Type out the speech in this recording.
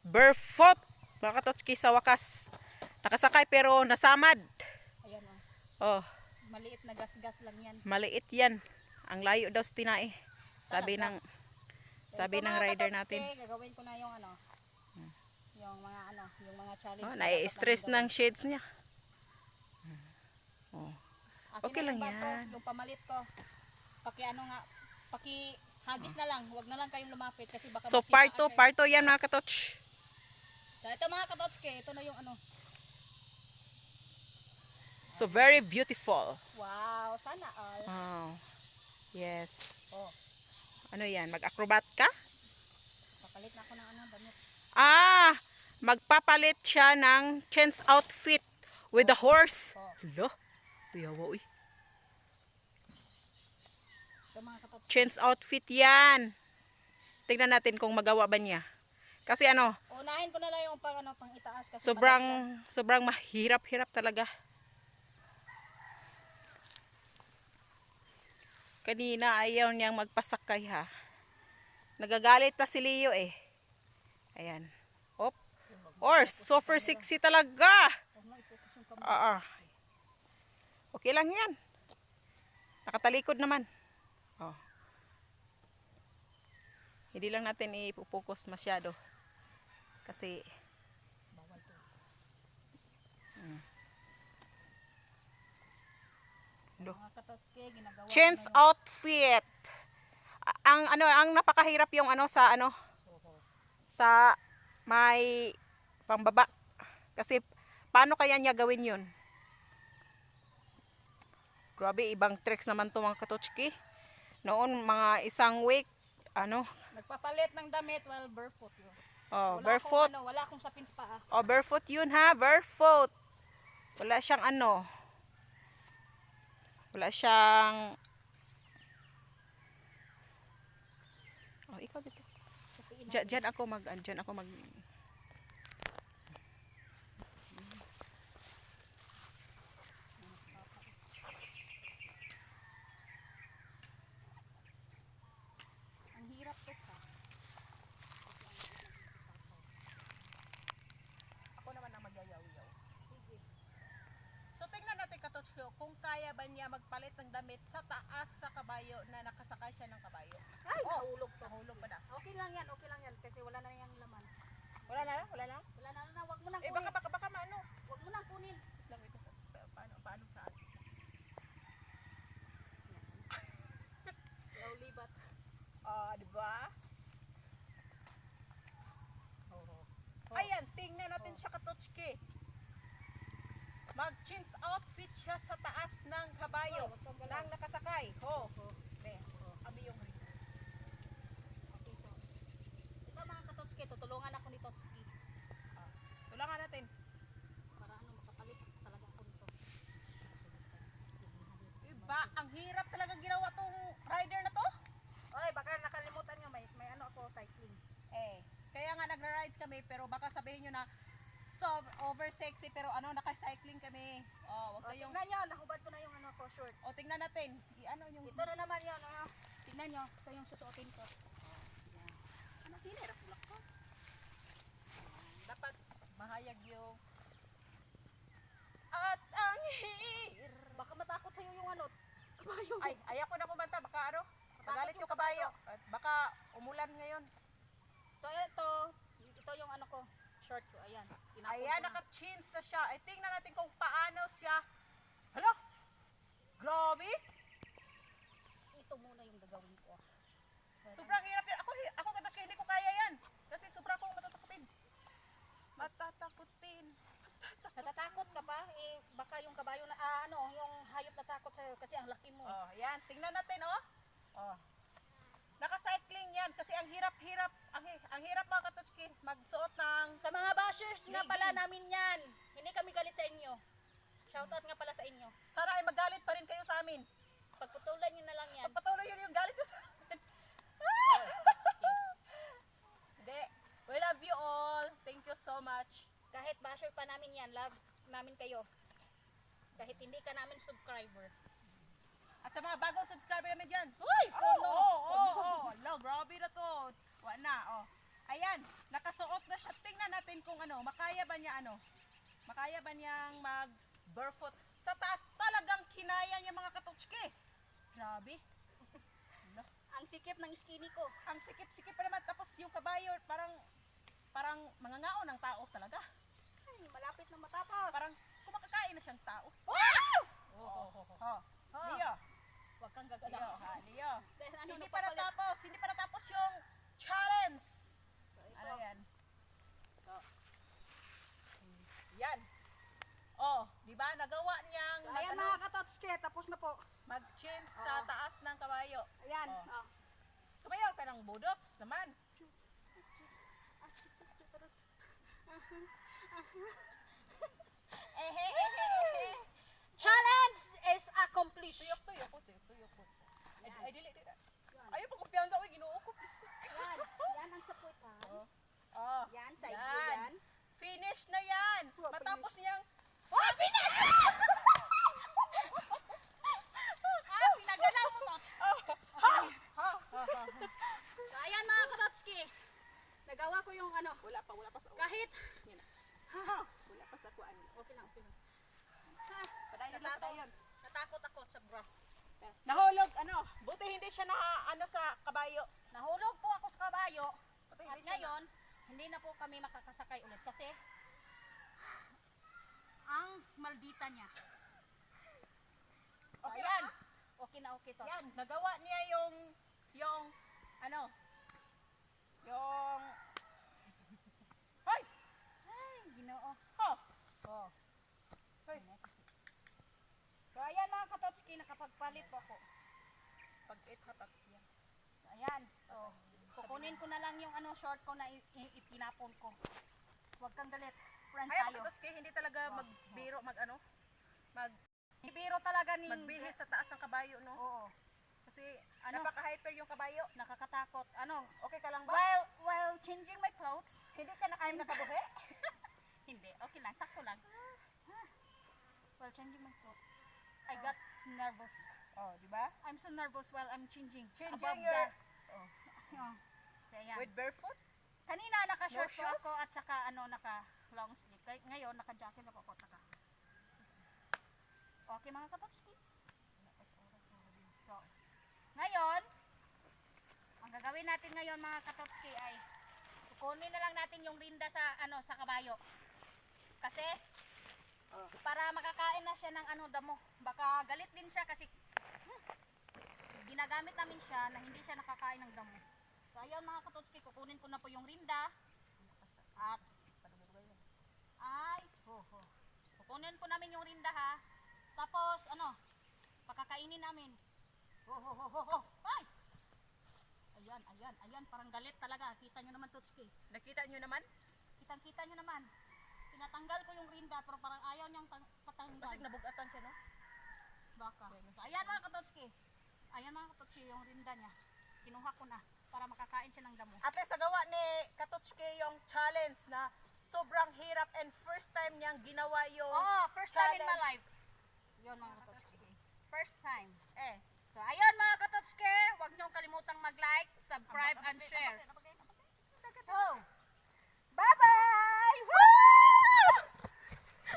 Barefoot. Mga katotski, sa wakas. Nakasakay pero nasamad. Ayan Oh, maliit na gas-gas lang yan. maliit yan. Ang layo daw sa tinae. Sabi ng rider natin. Gagawin ko na yung yung mga challenge. Oh, nai-stress ng shades niya. Oh. Akin Okay na lang yung bag ko, yan. yung pamalit ko. Hagis na lang, huwag na lang kayong lumapit kasi baka So masiraan part kayo. 2 yan mga katots. So ito mga katotske, ito na yung So very beautiful. Wow, sana all. Oh. Yes. Oh, Ano yan? Mag-acrobat ka? papalit na ako ng damit. Ah, magpapalit siya ng chance outfit with the horse. Oh. Hello? Uyawa, uy. Ito mga katotske. Chance outfit yan. Tingnan natin kung magawa ba niya. Kasi Unahin ko na lang yung pang itaas kasi sobrang mahirap-hirap talaga. Kanina ayaw niyang magpasakay ha. Nagagalit na si Leo eh. Ayan. Op. Horse, super sexy talaga. Okay lang yan. Nakatalikod naman. Oh. Hindi lang natin ipupokus masyado. Kasi mga katotske, ginagawa chance ko na outfit. Ang napakahirap yung sa may pambaba. Kasi paano kaya niya gawin 'yun? Grabe, ibang tricks naman 'to mga katotski. Noon mga isang week nagpapalit ng damit while barefoot yun. oh, Wala barefoot. wala akong sapin sa paa. Oh, barefoot 'yun ha, barefoot. Wala siyang Wala siyang Oh, ikaw dito. Diyan ako mag Ang hirap to pa. Ako naman ang magyayaw-yaw. Sige. So tingnan natin katotsko kung kaya ba niya magpalit ng damit sa taas sa kabayo na nakasakay siya ng kabayo. Ay, nahulog to. Nahulog pa na. Okay lang yan kasi wala na yung laman. Wala na? Wala na, wag mo nang Eh kunin. baka maano. Wag mo nang kunin. Lang ito. Paano sa atin? Yaw libat. Di ba? Ayan, tingnan natin siya katotski. Mag-chins outfit siya sa taas ng kabayo nang nakasakay. Be, abi yung Okay to. Ito mga katotske, tutulungan ako ni Totski. Tulangan natin. Para makapalit talaga ako nito. Diba? Ang hirap talaga ginawa tong rider na to. Oy, baka nakalimutan nyo, may ako, cycling. Kaya nga nagra-rides kami pero baka sabihin nyo na so over sexy pero naka-cycling kami. Wag kayong Tingnan nyo, nahubad ko na yung ko, short. tingnan natin. Yung Ito na naman yun, tingnan nyo, ito yung susuotin ko. Hinirap ulak ko. dapat mahayag yung at ang Baka matakot sa'yo yung kabayo. Ay, ayoko na kumanta baka magalit yung kabayo. At baka umulan ngayon. So ito yung ko, short ko, ayan. Tinapon Ayan, ko na. naka-chins na siya. Ay, tingnan natin kung paano siya. Hala! Grabe! Ito muna yung gagawin ko. Sobrang hirap yan. Ako katas hindi ko kaya yan. Kasi sobrang akong matatakutin. Natatakot ka pa? Baka yung kabayo na, yung hayop natakot sa'yo kasi ang laki mo. Yan. Tingnan natin, Naka-cycling yan kasi ang hirap-hirap. Ang hirap mga katotski magsuot ng Sa mga bashers nga pala leggings. namin yan. Hindi kami galit sa inyo. Shoutout nga pala sa inyo. Sana ay magalit pa rin kayo sa amin. Pagputulan nyo na lang yan. Pagpatuloy yun yung galit ko sa amin. Hindi. We love you all. Thank you so much. Kahit basher pa namin yan, love namin kayo. Kahit hindi ka namin subscriber. At sa mga bagong subscriber namin dyan. Uy! Grabe na to. Ayan, nakasuot na siya. Tingnan makaya ba niya ano? Makaya ba niyang mag barefoot? Sa taas talagang kinaya niya mga katotski. Grabe. Ang sikip ng skinny ko. Ang sikip-sikip pa naman. Tapos yung kabayo parang mangangaon ng tao talaga. Ay, malapit na matapos. Parang kumakakain na siyang tao. Wow! Ha. Leo. Huwag kang Leo, gagalaw. ha, Leo. Dahil ano, Hindi pa natapos yung challenge. Ano yan? Yan. Oh, di ba? Nagawa niyang Ayan mga katotske, tapos na po. mag-change sa taas ng kabayo. Ayan. Oh. Sumayaw ka ng budoks naman. Challenge is accomplished. Tuyok ko. Ay, dili. Ayaw pa kumpiyansa ko, ginuo ko. Yan. Yan ang sapuitan. Oh. Yan, side Yan. view yan. Finish na yan. Oh, Matapos niyang Finish! Pinagalaw mo to. So, ayan mga katotski. Nagawa ko yung ano, wala pa sa kahit wala pa sa kuan. okay lang. Padayon. Natakot ako sa bra. Nahulog buti hindi siya na sa kabayo. Nahulog po ako sa kabayo. Buti At hindi siya ngayon, hindi na po kami makakasakay ulit kasi ang maldita niya. Okay Ayan. na. Okay na okay to. Yan, nagawa niya yung Hoy! Ay, Ginoo. Oh. Oh. Hoy. So ayan mga katotski, nakapagpalit po ako. Pag-it hatak yan. Ayan. So, kukunin ko na lang yung short ko na itinapon ko. Huwag kang galit. Friend Ayaw tayo. Katotski, hindi talaga magbiro Biro talaga ni magbihis sa taas ng kabayo, no? Oo. Kasi Ano? napaka-hyper yung kabayo. Nakakatakot. Okay ka lang ba? While changing my clothes, Hindi ka nakabuhi? hindi. Okay lang. Sakto lang. While changing my clothes, I got nervous. Oh, di ba? I'm so nervous while I'm changing. Changing above your Yeah. Kaya yan. with barefoot? Kanina naka-short No po shoes? ako at saka naka-long sleeve. Ngayon naka-jacket ako po. Okay mga kapatski. So, ngayon, ang gagawin natin ngayon mga kapatski ay kukunin na lang natin yung rinda sa kabayo. Kasi para makakain na siya ng damo. Baka galit din siya kasi ginagamit namin siya na hindi siya nakakain ng damo. So ayun mga katotski, kukunin ko na po yung rinda. At kukunin po namin yung rinda ha. Tapos pakakainin namin. Ay! Ayan, parang galit talaga. Kita nyo naman Totski. Nakita nyo naman? Kitang-kita nyo naman. Tinatanggal ko yung rinda pero parang ayaw niyang patanggal. Kasi nabugatan siya, no? Baka. So, ayan mga katotski. Ayan mga katotski, yung rinda niya. Kinuha ko na para makakain siya ng damo. At least nagawa ni Katotski yung challenge na sobrang hirap and first time niyang ginawa yung First time in my challenge. life. Yun mga